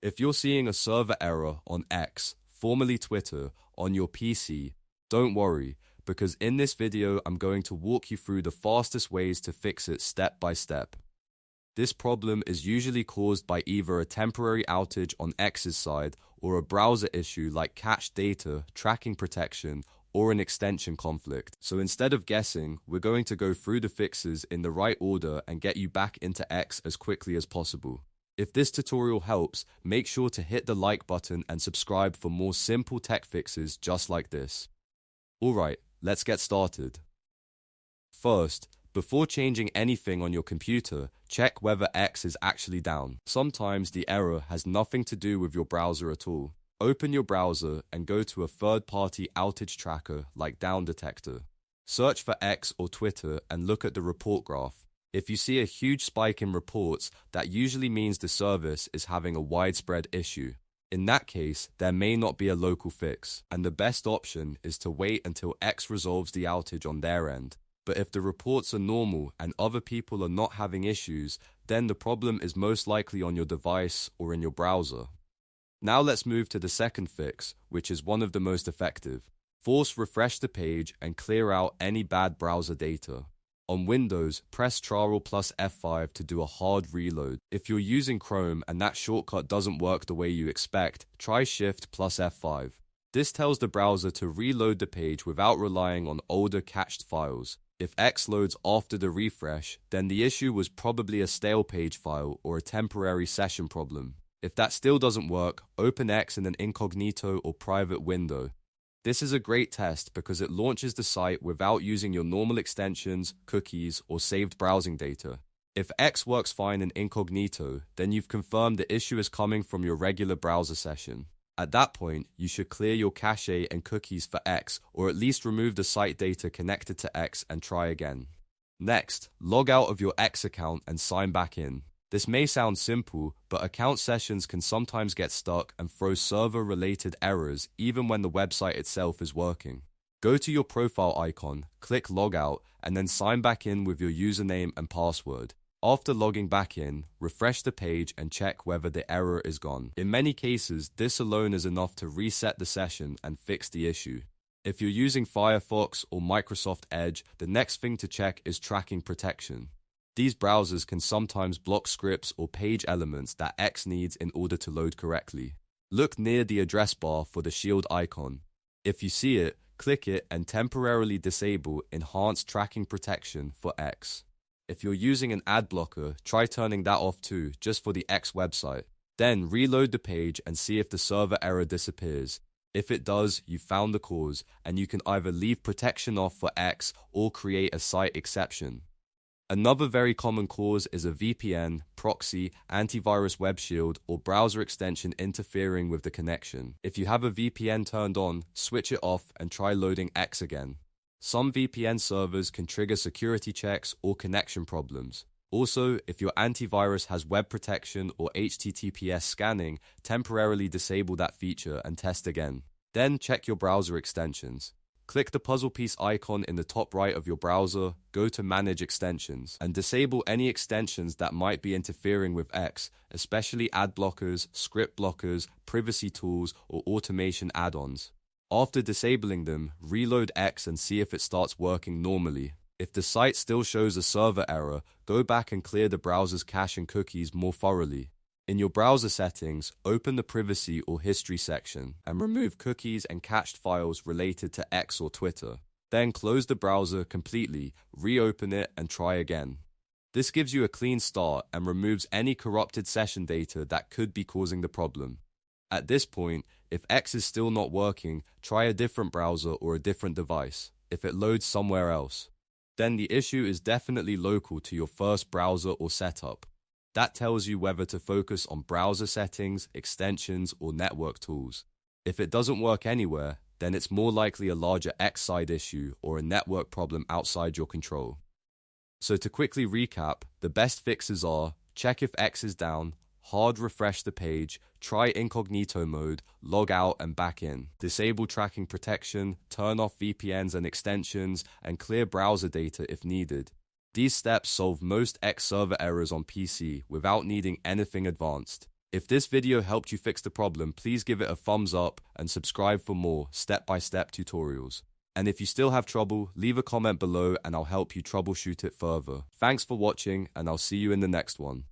If you're seeing a server error on X, formerly Twitter, on your PC, don't worry, because in this video I'm going to walk you through the fastest ways to fix it step by step. This problem is usually caused by either a temporary outage on X's side or a browser issue like cached data, tracking protection, or an extension conflict. So instead of guessing, we're going to go through the fixes in the right order and get you back into X as quickly as possible. If this tutorial helps, make sure to hit the like button and subscribe for more simple tech fixes just like this. Alright, let's get started. First, before changing anything on your computer, check whether X is actually down. Sometimes the error has nothing to do with your browser at all. Open your browser and go to a third-party outage tracker like Down Detector. Search for X or Twitter and look at the report graph. If you see a huge spike in reports, that usually means the service is having a widespread issue. In that case, there may not be a local fix, and the best option is to wait until X resolves the outage on their end. But if the reports are normal and other people are not having issues, then the problem is most likely on your device or in your browser. Now let's move to the second fix, which is one of the most effective. Force refresh the page and clear out any bad browser data. On Windows, press Ctrl plus F5 to do a hard reload. If you're using Chrome and that shortcut doesn't work the way you expect, try Shift plus F5. This tells the browser to reload the page without relying on older cached files. If X loads after the refresh, then the issue was probably a stale page file or a temporary session problem. If that still doesn't work, open X in an incognito or private window. This is a great test because it launches the site without using your normal extensions, cookies, or saved browsing data. If X works fine in incognito, then you've confirmed the issue is coming from your regular browser session. At that point, you should clear your cache and cookies for X, or at least remove the site data connected to X and try again. Next, log out of your X account and sign back in. This may sound simple, but account sessions can sometimes get stuck and throw server-related errors even when the website itself is working. Go to your profile icon, click Logout, and then sign back in with your username and password. After logging back in, refresh the page and check whether the error is gone. In many cases, this alone is enough to reset the session and fix the issue. If you're using Firefox or Microsoft Edge, the next thing to check is tracking protection. These browsers can sometimes block scripts or page elements that X needs in order to load correctly. Look near the address bar for the shield icon. If you see it, click it and temporarily disable Enhanced Tracking Protection for X. If you're using an ad blocker, try turning that off too, just for the X website. Then reload the page and see if the server error disappears. If it does, you found the cause, and you can either leave protection off for X or create a site exception. Another very common cause is a VPN, proxy, antivirus web shield, or browser extension interfering with the connection. If you have a VPN turned on, switch it off and try loading X again. Some VPN servers can trigger security checks or connection problems. Also, if your antivirus has web protection or HTTPS scanning, temporarily disable that feature and test again. Then check your browser extensions. Click the puzzle piece icon in the top right of your browser, go to Manage Extensions, and disable any extensions that might be interfering with X, especially ad blockers, script blockers, privacy tools, or automation add-ons. After disabling them, reload X and see if it starts working normally. If the site still shows a server error, go back and clear the browser's cache and cookies more thoroughly. In your browser settings, open the privacy or history section and remove cookies and cached files related to X or Twitter. Then close the browser completely, reopen it and try again. This gives you a clean start and removes any corrupted session data that could be causing the problem. At this point, if X is still not working, try a different browser or a different device, if it loads somewhere else. Then the issue is definitely local to your first browser or setup. That tells you whether to focus on browser settings, extensions, or network tools. If it doesn't work anywhere, then it's more likely a larger X-side issue or a network problem outside your control. So to quickly recap, the best fixes are: check if X is down, hard refresh the page, try incognito mode, log out and back in, disable tracking protection, turn off VPNs and extensions, and clear browser data if needed. These steps solve most X server errors on PC without needing anything advanced. If this video helped you fix the problem, please give it a thumbs up and subscribe for more step-by-step tutorials. And if you still have trouble, leave a comment below and I'll help you troubleshoot it further. Thanks for watching, and I'll see you in the next one.